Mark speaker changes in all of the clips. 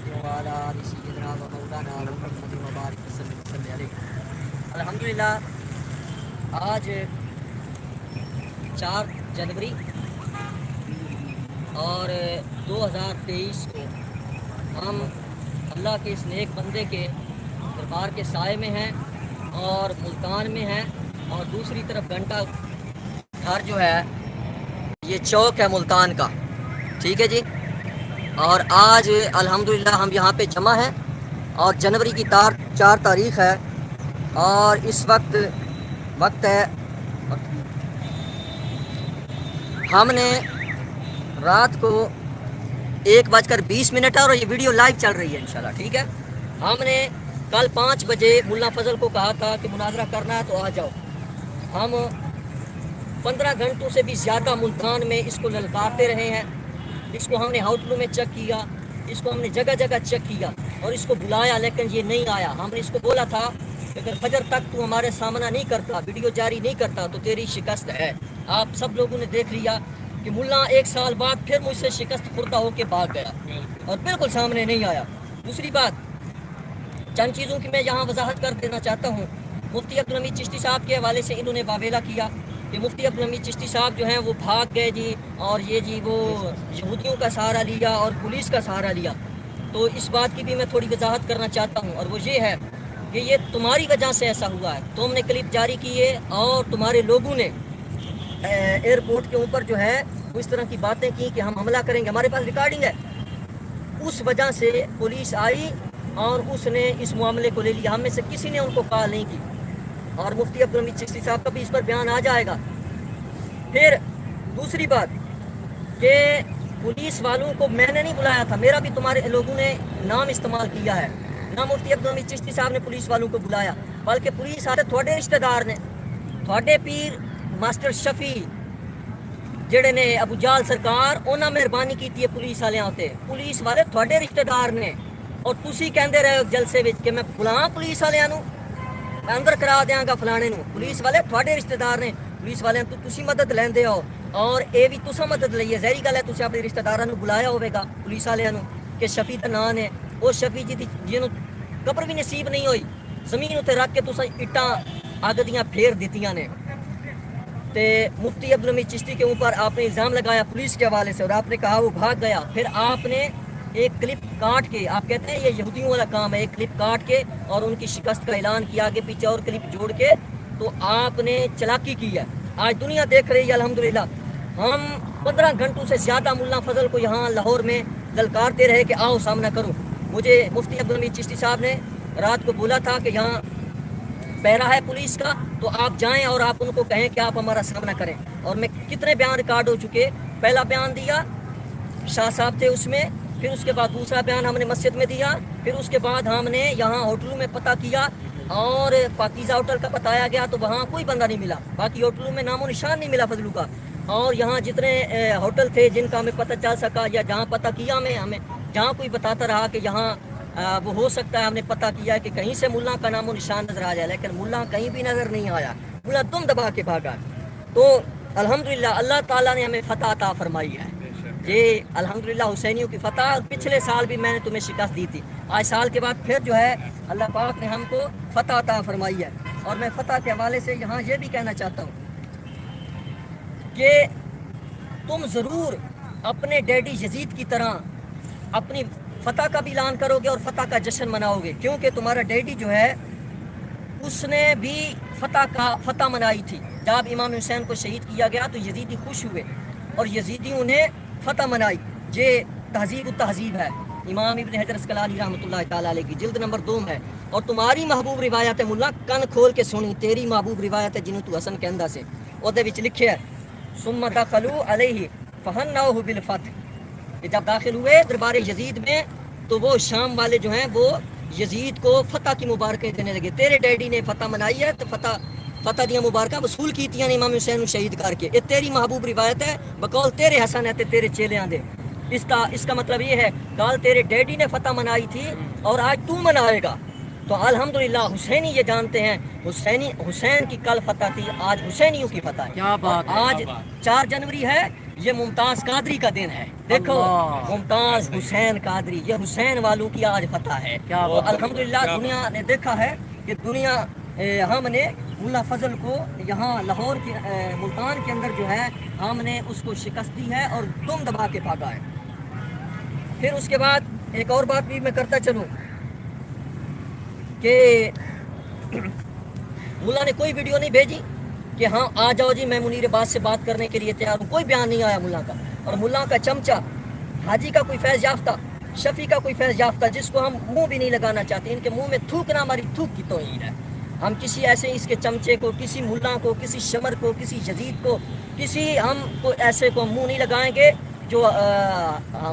Speaker 1: محمد وعلی آل سیدنا و مولانا محمد وبارک وسلم علیہ۔ الحمدللہ آج 4 جنوری اور 2023 کو ہم اللہ کے اس نیک بندے کے دربار کے سائے میں ہیں اور ملتان میں ہیں، اور دوسری طرف گھنٹہ گھر جو ہے یہ چوک ہے ملتان کا، ٹھیک ہے جی۔ اور آج الحمدللہ ہم یہاں پہ جمع ہیں اور جنوری کی 4 تاریخ ہے، اور اس وقت ہے ہم نے رات کو 1:20 ہے اور یہ ویڈیو لائیو چل رہی ہے انشاءاللہ، ٹھیک ہے۔ ہم نے کل 5 بجے ملا فضل کو کہا تھا کہ مناظرہ کرنا ہے تو آ جاؤ۔ ہم 15 گھنٹوں سے بھی زیادہ ملتان میں اس کو للکارتے رہے ہیں، اس کو ہم نے ہوٹلوں میں چیک کیا، اس کو ہم نے جگہ جگہ چیک کیا اور اس کو بلایا، لیکن یہ نہیں آیا۔ ہم نے اس کو بولا تھا کہ اگر فجر تک تو ہمارے سامنا نہیں کرتا، ویڈیو جاری نہیں کرتا تو تیری شکست ہے۔ آپ سب لوگوں نے دیکھ لیا کہ ملا 1 سال بعد پھر مجھ سے شکست خوردہ ہو کے بھاگ گیا اور بالکل سامنے نہیں آیا۔ دوسری بات، چند چیزوں کی میں یہاں وضاحت کر دینا چاہتا ہوں۔ مفتی عبدالحمید چشتی صاحب کے حوالے سے انہوں نے واویلا کیا کہ مفتی عبدالحمید چشتی صاحب جو ہیں وہ بھاگ گئے جی، اور یہ جی وہ یہودیوں کا سہارا لیا اور پولیس کا سہارا لیا۔ تو اس بات کی بھی میں تھوڑی وضاحت کرنا چاہتا ہوں، اور وہ یہ ہے کہ یہ تمہاری وجہ سے ایسا ہوا ہے۔ تم نے کلپ جاری کیے اور تمہارے لوگوں نے ایئرپورٹ کے اوپر جو ہے وہ اس طرح کی باتیں کی کہ ہم حملہ کریں گے، ہمارے پاس ریکارڈنگ ہے۔ اس وجہ سے پولیس آئی اور اس نے اس معاملے کو لے لیا، ہم میں سے کسی نے ان کو کال نہیں کی، اور مفتی عبدالحمید چشتی صاحب کا بھی اس پر بیان آ جائے گا۔ پھر دوسری بات کہ پولیس والوں کو میں نے نہیں بلایا تھا، میرا بھی تمہارے لوگوں نے نام استعمال کیا ہے، نہ مفتی عبدالحمید چشتی صاحب نے پولیس والوں کو بلایا، بلکہ پولیس والے تھوڑے رشتہ دار نے، تھوڑے پیر ماسٹر شفیع جڑے نے ابو جال سرکار، انہاں مہربانی کی ہے پولیس والے آتے، پولیس والے تھوڑے رشتہ دار نے، اور تسی کہندے رہے ہو جلسے وچ کہ میں بلاواں پولیس والےاں نوں، میں اندر کرا دیاں گا فلانے نوں۔ پولیس والے تھوڑے رشتہ دار نے، پولیس والے تو تسی مدد لیندے ہو، اور اے بھی تساں مدد لئیے، ظاہری گل ہے تسی اپنے رشتہ داراں نوں بلایا ہوے گا پولیس والےاں نوں کہ شفیع دا نام ہے، او شفیع جی جنوں قبر بھی نصیب نہیں ہوئی، زمین تے رکھ کے تساں اٹاں اگ دیاں پھیر دتیاں نے۔ تے مفتی عبدالحمید چشتی کے اوپر آپ نے الزام لگایا پولیس کے حوالے سے، اور آپ نے کہا وہ بھاگ گیا۔ پھر آپ نے ایک کلپ کاٹ کے، آپ کہتے ہیں یہ یہودیوں والا کام ہے، ایک کلپ کاٹ کے اور ان کی شکست کا اعلان کیا، آگے پیچھے اور کلپ جوڑ کے، تو آپ نے چلاکی کی ہے۔ آج دنیا دیکھ رہی ہے الحمدللہ۔ ہم 15 گھنٹوں سے زیادہ ملا فضل کو یہاں لاہور میں للکارتے رہے کہ آؤ سامنا کرو۔ مجھے مفتی عبدالحمید چشتی صاحب نے رات کو بولا تھا کہ یہاں پہرا ہے پولیس کا، تو آپ جائیں اور آپ ان کو کہیں کہ آپ ہمارا سامنا کریں، اور میں کتنے بیان ریکارڈ ہو چکے۔ پہلا بیان دیا شاہ صاحب تھے اس میں، پھر اس کے بعد دوسرا بیان ہم نے مسجد میں دیا، پھر اس کے بعد ہم نے یہاں ہوٹلوں میں پتہ کیا، اور پاکیزہ ہوٹل کا بتایا گیا تو وہاں کوئی بندہ نہیں ملا، باقی ہوٹلوں میں نام و نشان نہیں ملا فضلو کا۔ اور یہاں جتنے ہوٹل تھے جن کا ہمیں پتہ چل سکا، یا جہاں پتہ کیا ہمیں جہاں کوئی بتاتا رہا کہ یہاں وہ ہو سکتا ہے، ہم نے پتہ کیا کہ کہیں سے ملا کا نام و نشان نظر آ جائے، لیکن ملا کہیں بھی نظر نہیں آیا، ملا دم دبا کے بھاگا۔ تو الحمدللہ اللہ تعالیٰ نے ہمیں فتح عطا فرمائی ہے، یہ الحمدللہ حسینیوں کی فتح۔ پچھلے سال بھی میں نے تمہیں شکست دی تھی، آج سال کے بعد پھر جو ہے اللہ پاک نے ہم کو فتح عطا فرمائی ہے۔ اور میں فتح کے حوالے سے یہاں یہ بھی کہنا چاہتا ہوں کہ تم ضرور اپنے ڈیڈی یزید کی طرح اپنی فتح کا بھی اعلان کرو گے اور فتح کا جشن مناؤ گے، کیونکہ تمہارا ڈیڈی جو ہے اس نے بھی فتح منائی تھی۔ جب امام حسین کو شہید کیا گیا تو یزیدی خوش ہوئے اور یزیدیوں نے فتح منائی۔ یہ تہذیب التہذیب ہے، امام ابن حجر اسقلانی رحمۃ اللہ تعالیٰ علیہ کی جلد نمبر 2 ہے۔ اور تمہاری محبوب روایت ہے، ملا کن کھول کے سنی، تیری محبوب روایت ہے جنوں تو حسن کہندا سے، اور دے وچ لکھے ہے ثم دخلوا علیہ فہنوہ بالفتح، کہ جب داخل ہوئے دربار یزید میں تو وہ شام والے جو ہیں وہ یزید کو فتح کی مبارکیں دینے لگے۔ تیرے ڈیڈی نے فتح منائی ہے تو فتح دیا مبارکہ وصول کیتیاں نے امام حسین شہید کر کے، یہ تیری محبوب روایت ہے، بقول تیرے حسن ہے تے تیرے چیلیاں دے۔ اس کا مطلب یہ ہے کال تیرے ڈیڈی نے فتح منائی تھی اور آج تو منائے گا۔ تو الحمدللہ حسینی یہ جانتے ہیں حسین کی کل فتح تھی، آج حسینیوں کی فتح ہے۔ آج 4 جنوری ہے، یہ ممتاز قادری کا دن ہے. دیکھو ممتاز حسین قادری, یہ حسین والوں کی آج فتح ہے. الحمدللہ دنیا نے دیکھا ہے کہ دنیا ہم نے ملا فضل کو یہاں لاہور کے ملتان کے اندر جو ہے ہم نے اس کو شکست دی ہے اور دم دبا کے بھاگا ہے. پھر اس کے بعد ایک اور بات بھی میں کرتا چلوں کہ ملا نے کوئی ویڈیو نہیں بھیجی کہ ہاں آ جاؤ جی میں منیر عباس سے بات کرنے کے لیے تیار ہوں. کوئی بیان نہیں آیا ملا کا. اور ملا کا چمچہ حاجی کا کوئی فیض یافتہ, شفیع کا کوئی فیض یافتہ جس کو ہم منہ بھی نہیں لگانا چاہتے, ان کے منہ میں تھوکنا ہماری تھوک کی توہین ہے. ہم کسی ایسے اس کے چمچے کو, کسی ملا کو, کسی شمر کو, کسی یزید کو, کسی ہم کو ایسے کو منہ نہیں لگائیں گے جو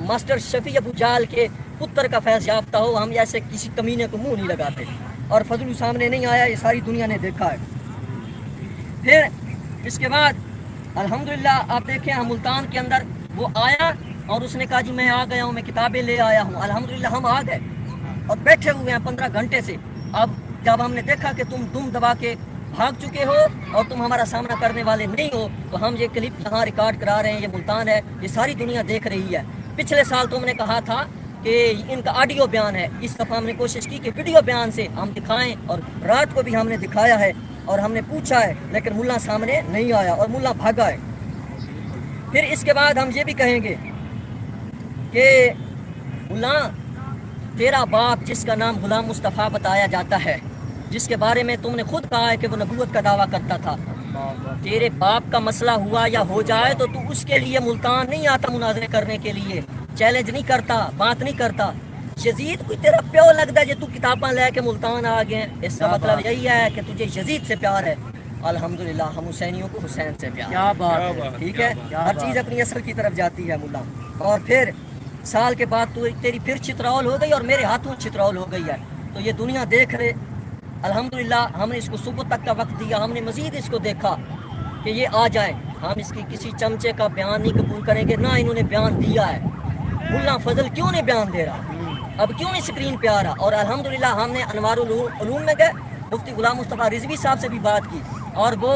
Speaker 1: ماسٹر شفیع ابو جال کے پتر کا فیض یافتہ ہو. ہم ایسے کسی کمینے کو منہ نہیں لگاتے. اور فضل سامنے نہیں آیا, یہ ساری دنیا نے دیکھا ہے. پھر اس کے بعد الحمدللہ آپ دیکھیں ہم ملتان کے اندر وہ آیا اور اس نے کہا جی میں آ گیا ہوں, میں کتابیں لے آیا ہوں. الحمدللہ ہم آ گئے اور بیٹھے ہوئے ہیں 15 گھنٹے سے. اب جب ہم نے دیکھا کہ تم دم دبا کے بھاگ چکے ہو اور تم ہمارا سامنا کرنے والے نہیں ہو, تو ہم یہ کلپ یہاں ریکارڈ کرا رہے ہیں. یہ ملتان ہے, یہ ساری دنیا دیکھ رہی ہے. پچھلے سال تم نے کہا تھا کہ ان کا آڈیو بیان ہے, اس دفعہ ہم نے کوشش کی کہ ویڈیو بیان سے ہم دکھائیں, اور رات کو بھی ہم نے دکھایا ہے اور ہم نے پوچھا ہے, لیکن ملا سامنے نہیں آیا اور ملا بھاگا ہے. پھر اس کے بعد ہم یہ بھی کہیں گے کہ ملا تیرا باپ جس کا نام غلام مصطفیٰ بتایا جاتا ہے, جس کے بارے میں تم نے خود کہا ہے کہ وہ نبوت کا دعویٰ کرتا تھا, تیرے باپ کا مسئلہ ہوا یا ہو جائے تو تو اس کے لیے ملتان نہیں آتا مناظرے کرنے کے لیے, چیلنج نہیں کرتا, بات نہیں کرتا. یزید کوئی تیرا پیو لگتا ہے جو تو کتاباں لے کے ملتان آ گئے. اس کا مطلب یہی ہے کہ تجھے یزید سے پیار ہے. الحمدللہ ہم حسینیوں کو حسین سے پیار. کیا بات ہے, ٹھیک ہے, ہر چیز اپنی اصل کی طرف جاتی ہے ملا. اور پھر سال کے بعد تو تیری پھر چترول ہو گئی اور میرے ہاتھوں چترول ہو گئی ہے, تو یہ دنیا دیکھ رہے. الحمدللہ ہم نے اس کو صبح تک کا وقت دیا, ہم نے مزید اس کو دیکھا کہ یہ آ جائے. ہم اس کی کسی چمچے کا بیان نہیں قبول کریں گے, نہ انہوں نے بیان دیا ہے. ملا فضل کیوں نہیں بیان دے رہا, اب کیوں نہیں اسکرین پہ آ رہا. اور الحمدللہ ہم نے انوار العلوم میں گئے, مفتی غلام مصطفیٰ رضوی صاحب سے بھی بات کی, اور وہ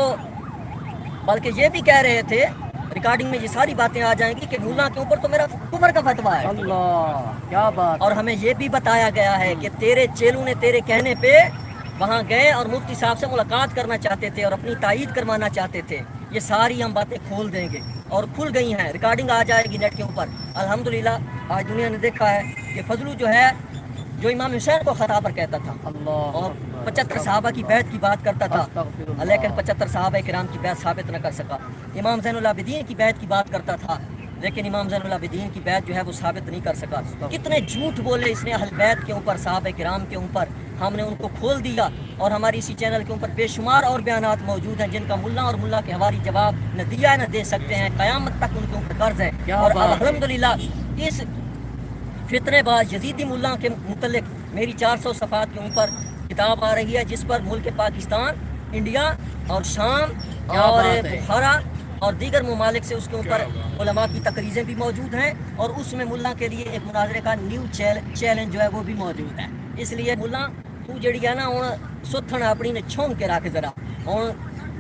Speaker 1: بلکہ یہ بھی کہہ رہے تھے ریکارڈنگ میں یہ ساری باتیں آ جائیں گی کہ ملا کے اوپر تو میرا کفر کا فتویٰ ہے. اللہ کیا بات. اور ہمیں یہ بھی بتایا گیا ہے کہ تیرے چیلوں نے تیرے کہنے پہ وہاں گئے اور مفتی صاحب سے ملاقات کرنا چاہتے تھے اور اپنی تائید کروانا چاہتے تھے. یہ ساری ہم باتیں کھول دیں گے اور کھل گئی ہیں, ریکارڈنگ آ جائے گی نیٹ کے اوپر. الحمدللہ آج دنیا نے دیکھا ہے کہ فضلو جو ہے جو امام حسین کو خطا پر کہتا تھا اور 75 صحابہ کی بیعت کی بات کرتا تھا, لیکن 75 صحابہ کرام کی بیعت ثابت نہ کر سکا. امام زین العابدین کی بیعت کی بات کرتا تھا, لیکن امام زین العابدین کی بیعت جو ہے وہ ثابت نہیں کر سکا. کتنے جھوٹ بولے اس نے اہل بیت کے اوپر, صحابہ کرام کے اوپر. ہم نے ان کو کھول دیا اور ہماری اسی چینل کے اوپر بے شمار اور بیانات موجود ہیں جن کا ملا اور ملا کے حواری جواب نہ دیا نہ دے سکتے ہیں. قیامت تک ان کے اوپر قرض ہے. اور الحمدللہ اس فتنے باز یزیدی ملا کے متعلق میری 400 صفحات کے اوپر کتاب آ رہی ہے, جس پر ملک پاکستان, انڈیا اور شام اور بخارا اور دیگر ممالک سے اس کے اوپر علماء کی تقریریں بھی موجود ہیں, اور اس میں ملا کے لیے ایک مناظرے کا نیو چیلنج جو ہے وہ بھی موجود ہے. اس لیے ملا تو جڑی ہے نا ہوں ستھن اپنی نے چھونک کے رکھ ذرا, ہوں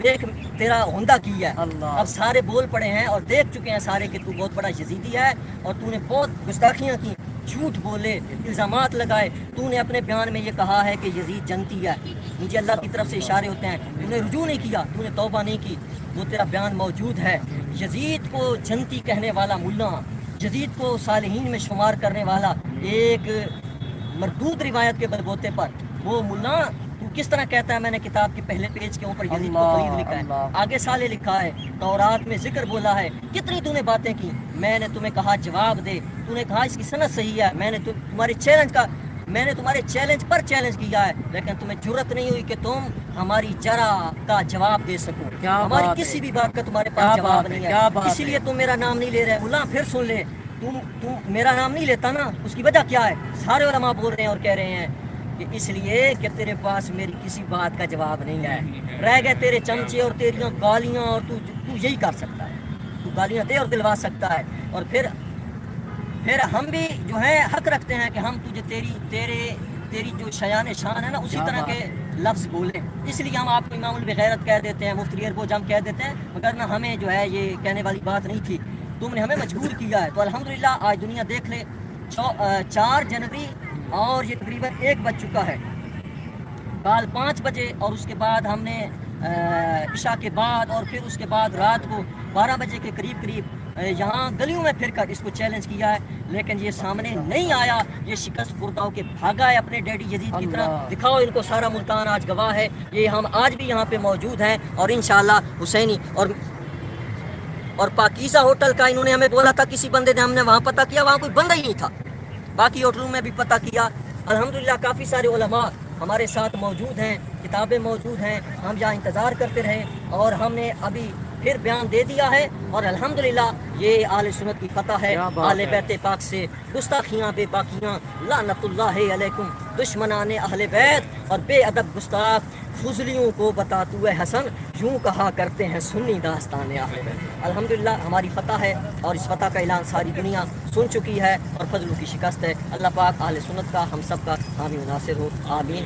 Speaker 1: دیکھ تیرا ہوندا کی ہے. اب سارے بول پڑے ہیں اور دیکھ چکے ہیں سارے کہ تو بہت بڑا یزیدی ہے اور تو نے بہت گستاخیاں کی, جھوٹ بولے, الزامات لگائے. تو نے اپنے بیان میں یہ کہا ہے کہ یزید جنتی ہے, مجھے اللہ کی طرف سے اشارے ہوتے ہیں. تو نے رجوع نہیں کیا, تو نے توبہ نہیں کی, وہ تیرا بیان موجود ہے. یزید کو جنتی کہنے والا ملا, یزید کو صالحین میں شمار کرنے والا ایک مردود روایت کے بلبوتے پر وہ ملا تو کس طرح کہتا ہے میں نے کتاب کے پہلے پیج کے اوپر یزید کو قریب لکھا ہے, آگے سالے لکھا ہے, تورات میں ذکر بولا ہے. کتنی تو نے باتیں کی, میں نے تمہیں کہا جواب دے, تو نے کہا اس کی سند صحیح ہے. میں نے تمہارے چیلنج پر چیلنج کیا ہے, لیکن تمہیں جرت نہیں ہوئی کہ تم ہماری جرا کا جواب دے سکو. ہماری کسی بھی بات کا تمہارے پاس جواب نہیں ہے, اسی لیے تم میرا نام نہیں لے رہے. ملا پھر سن لے, تم میرا نام نہیں لیتا نا, اس کی وجہ کیا ہے؟ سارے علماء بول رہے ہیں اور کہہ رہے ہیں کہ اس لیے کہ تیرے پاس میری کسی بات کا جواب نہیں ہے. رہ گئے تیرے چمچے اور تیریاں گالیاں, اور تو یہی کر سکتا ہے, تو گالیاں دے اور دلوا سکتا ہے. اور پھر ہم بھی جو ہے حق رکھتے ہیں کہ ہم تجھے تیری جو شیان شان ہے نا اسی طرح کے لفظ بولیں. اس لیے ہم آپ کو امام البغیرت کہہ دیتے ہیں, مفتی اربوج ہم کہہ دیتے ہیں, مگر نہ ہمیں جو ہے یہ کہنے والی بات نہیں تھی. تم نے ہمیں مجبور کیا ہے. تو الحمدللہ آج دنیا دیکھ لے 4 جنوری اور یہ تقریباً 1 بج چکا ہے. کال 5 بجے اور اس کے بعد ہم نے عشاء کے بعد اور پھر اس کے بعد رات کو 12 بجے کے قریب یہاں گلیوں میں پھر کر اس کو چیلنج کیا ہے، لیکن یہ سامنے نہیں آیا. یہ شکست خوردہ کے بھاگا ہے اپنے ڈیڈی یزید کی طرح. دکھاؤ ان کو، سارا ملتان آج گواہ ہے. یہ ہم آج بھی یہاں پہ موجود ہیں اور انشاءاللہ حسینی اور پاکیزہ ہوٹل کا انہوں نے ہمیں بولا تھا کسی بندے نے، ہم نے وہاں پتہ کیا وہاں کوئی بندہ ہی نہیں تھا. باقی ہوٹلوں میں بھی پتہ کیا. الحمدللہ کافی سارے علماء ہمارے ساتھ موجود ہیں، کتابیں موجود ہیں. ہم یہاں انتظار کرتے رہے اور ہم نے ابھی پھر بیان دے دیا ہے. اور الحمدللہ یہ اہل سنت کی فتح ہے. اہل بیت پاک سے گستاخیاں بے باقیاں، لعنت اللہ علیکم، دشمنان اہل بیت اور بے ادب گستاخ فضلیوں کو بتاتو حسن یوں کہا کرتے ہیں سنی داستان اہل بیت. الحمدللہ ہماری فتح ہے اور اس فتح کا اعلان ساری دنیا سن چکی ہے اور فضلوں کی شکست ہے. اللہ پاک اہل سنت کا ہم سب کا حامی و ناصر ہو. آمین.